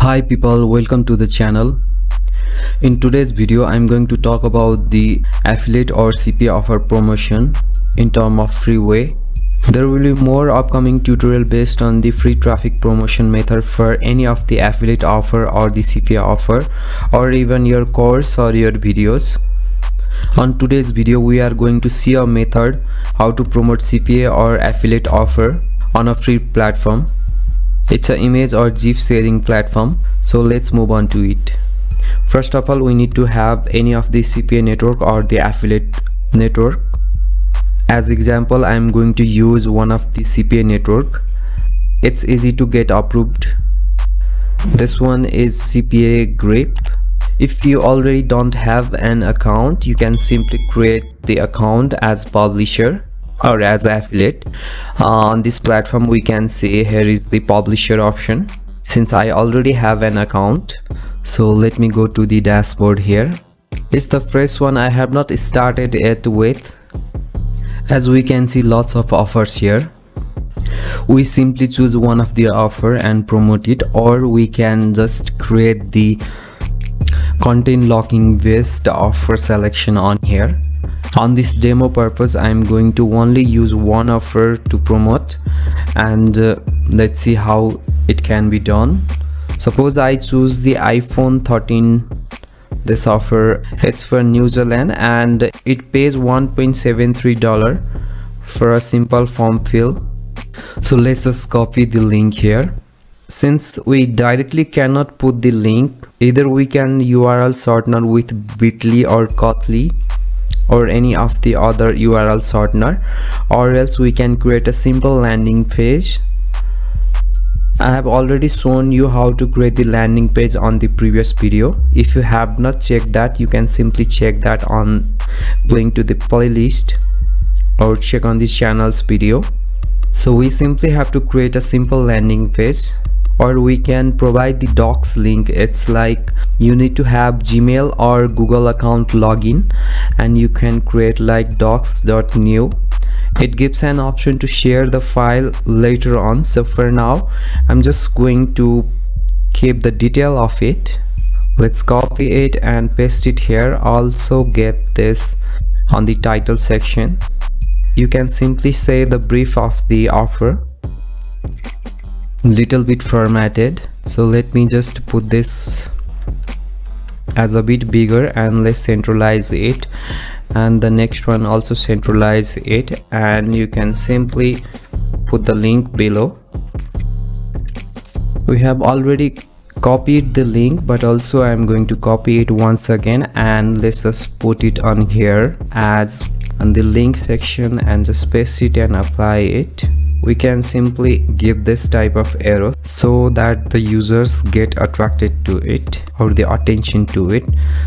Hi people, welcome to the channel. In today's video I'm going to talk about the affiliate or CPA offer promotion in terms of free way. There will be more upcoming tutorial based on the free traffic promotion method for any of the affiliate offer or the CPA offer, or even your course or your videos. On today's video we are going to see a method how to promote CPA or affiliate offer on a free platform. It's an image or GIF sharing platform, so let's move on to it. First of all, we need to have any of the CPA network or the affiliate network. As example, I'm going to use one of the CPA network. It's easy to get approved. This one is CPA Grip. If you already don't have an account, you can simply create the account as publisher or as affiliate. On this platform we can see here is the publisher option. Since I already have an account, so let me go to the dashboard here. It's the first one I have not started yet with. As we can see, lots of offers here. We simply choose one of the offer and promote it, or we can just create the content locking based offer selection on here. On this demo purpose, I'm going to only use one offer to promote, and let's see how it can be done. Suppose I choose the iPhone 13. This offer, it's for New Zealand and it pays $1.73 for a simple form fill. So let's just copy the link here. Since we directly cannot put the link, either we can URL shortener with bit.ly or Kotlin or any of the other URL shortener, or else we can create a simple landing page. I have already shown you how to create the landing page on the previous video. If you have not checked that, you can simply check that on going to the playlist or check on this channel's video. So we simply have to create a simple landing page, or we can provide the docs link. It's like you need to have Gmail or Google account login, and you can create like docs.new. It gives an option to share the file later on. So for now I'm just going to keep the detail of it. Let's copy it and paste it here. Also get this on the title section. You can simply say the brief of the offer, little bit formatted. So let me just put this as a bit bigger and let's centralize it, and the next one also centralize it, and you can simply put the link below. We have already copied the link, but also I'm going to copy it once again, and let's just put it on here as on the link section and just paste it and apply it. We can simply give this type of arrow so that the users get attracted to it or the attention to it.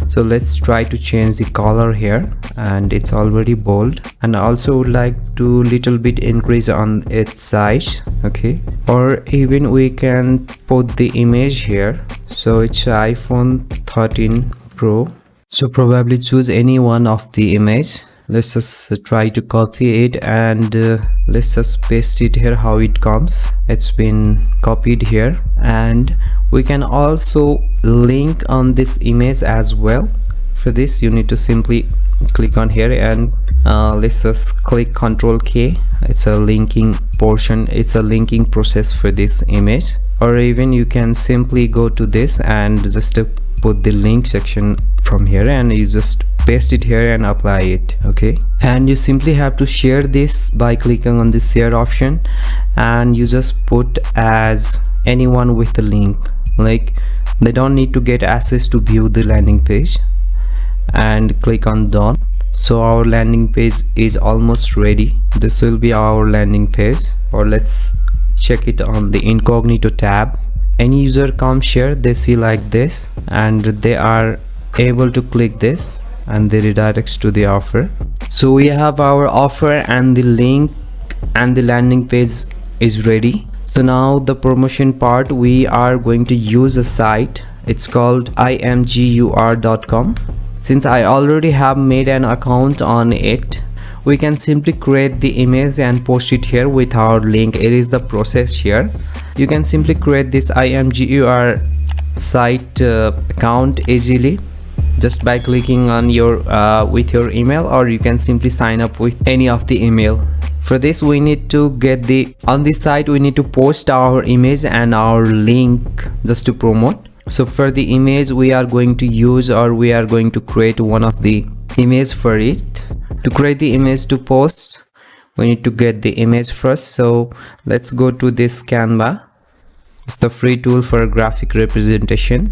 So let's try to change the color here, and it's already bold, and I also would like to little bit increase on its size. Okay, or even we can put the image here. So it's iPhone 13 Pro, so probably choose any one of the image. Let's just try to copy it, and let's just paste it here how it comes. It's been copied here, and we can also link on this image as well. For this you need to simply click on here, and let's just click Ctrl K. It's a linking portion, it's a linking process for this image. Or even you can simply go to this and just put the link section from here, and you just paste it here and apply it. Okay, and you simply have to share this by clicking on the share option, and you just put as anyone with the link, like they don't need to get access to view the landing page, and click on done. So our landing page is almost ready. This will be our landing page. Or let's check it on the incognito tab. Any user comes here, they see like this, and they are able to click this and they redirects to the offer. So we have our offer, and the link and the landing page is ready. So now the promotion part, we are going to use a site. It's called imgur.com. Since I already have made an account on it, we can simply create the image and post it here with our link. It is the process here. You can simply create this imgur site account easily just by clicking on your with your email, or you can simply sign up with any of the email. For this we need to get on the site we need to post our image and our link just to promote. So for the image we are going to use, or we are going to create one of the image for it. To create the image to post, we need to get the image first. So let's go to this Canva. It's the free tool for graphic representation,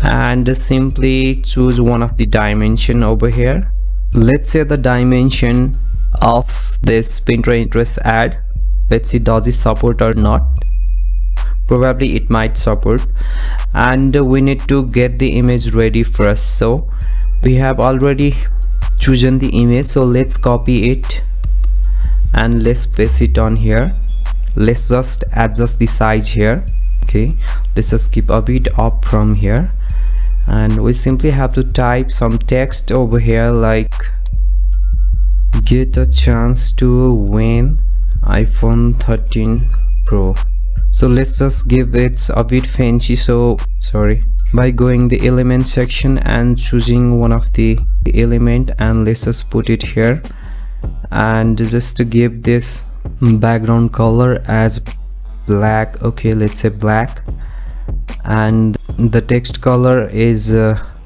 and simply choose one of the dimension over here. Let's say the dimension of this Pinterest ad, let's see does it support or not. Probably it might support, and we need to get the image ready first. So we have already chosen the image, so let's copy it and let's paste it on here. Let's just adjust the size here. Okay, let's just keep a bit up from here, and we simply have to type some text over here like get a chance to win iPhone 13 Pro. So let's just give it a bit fancy, so sorry, by going the element section and choosing one of the element, and let's just put it here, and just to give this background color as black. Okay, let's say black, and the text color is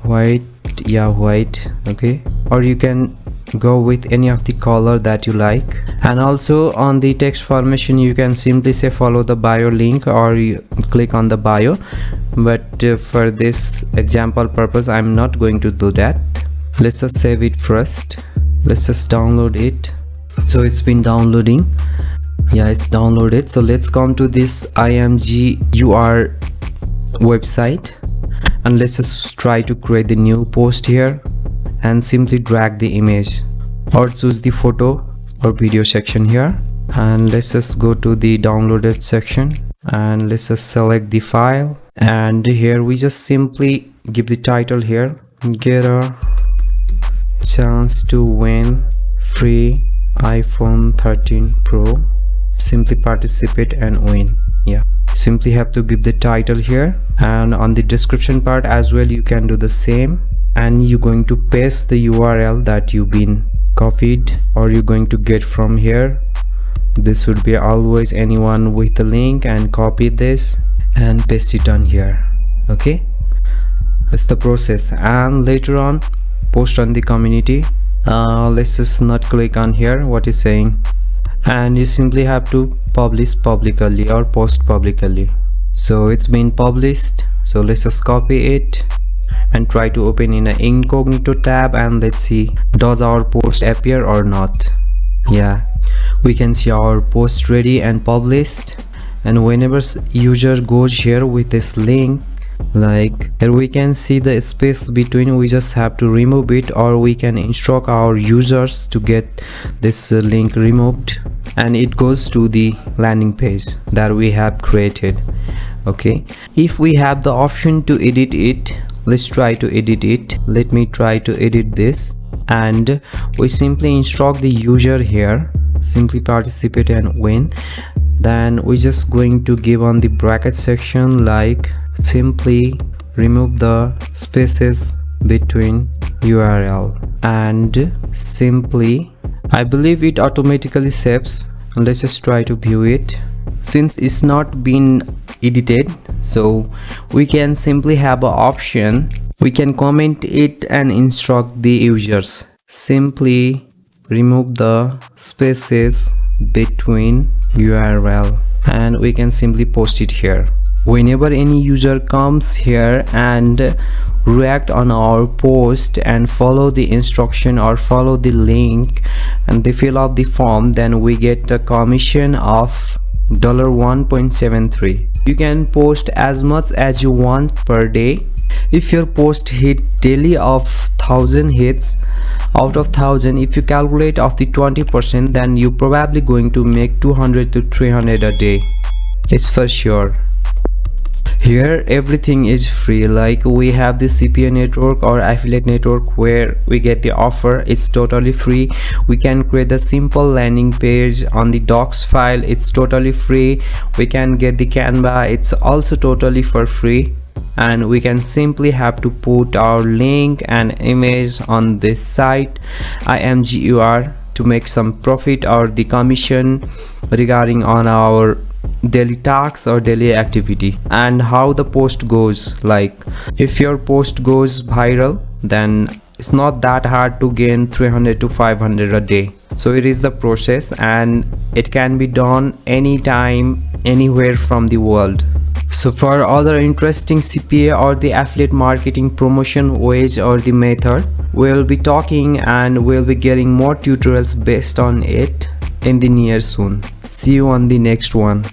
white. Yeah, white. Okay, or you can go with any of the color that you like. And also on the text formation you can simply say follow the bio link, or you click on the bio, but for this example purpose I'm not going to do that. Let's just save it first. Let's just download it. So it's been downloading. Yeah, it's downloaded. So let's come to this IMGUR website, and let's just try to create the new post here, and simply drag the image, or choose the photo or video section here, and let's just go to the downloaded section, and let's just select the file, and here we just simply give the title here, get a chance to win free iPhone 13 Pro, simply participate and win. Yeah, simply have to give the title here, and on the description part as well you can do the same, and you're going to paste the URL that you've been copied, or you're going to get from here. This would be always anyone with the link, and copy this and paste it on here. Okay, that's the process. And later on post on the community. Let's just not click on here what is saying, and you simply have to publish publicly or post publicly. So it's been published, so let's just copy it and try to open in an incognito tab, and let's see does our post appear or not. Yeah, we can see our post ready and published, and whenever user goes here with this link, like here we can see the space between, we just have to remove it, or we can instruct our users to get this link removed, and it goes to the landing page that we have created. Okay, if we have the option to edit it, let's try to edit it. Let me try to edit this, and we simply instruct the user here, simply participate and win. Then we just going to give on the bracket section like simply remove the spaces between URL, and simply I believe it automatically saves. Let's just try to view it. Since it's not been edited, so we can simply have an option, we can comment it and instruct the users, simply remove the spaces between URL, and we can simply post it here. Whenever any user comes here and react on our post and follow the instruction or follow the link and they fill out the form, then we get a commission of $1.73. You can post as much as you want per day. If your post hit daily of 1000 hits, out of 1000, if you calculate of the 20%, then you probably going to make 200 to 300 a day. It's for sure. Here everything is free, like we have the CPA network or affiliate network where we get the offer. It's totally free. We can create a simple landing page on the docs file. It's totally free. We can get the Canva. It's also totally for free. and we can simply have to put our link and image on this site IMGUR to make some profit or the commission regarding on our daily tasks or daily activity. And how the post goes, like if your post goes viral, then it's not that hard to gain 300 to 500 a day. So it is the process, and it can be done anytime, anywhere from the world. So for other interesting CPA or the affiliate marketing promotion ways or the method, we'll be talking and we'll be getting more tutorials based on it in the near soon. See you on the next one.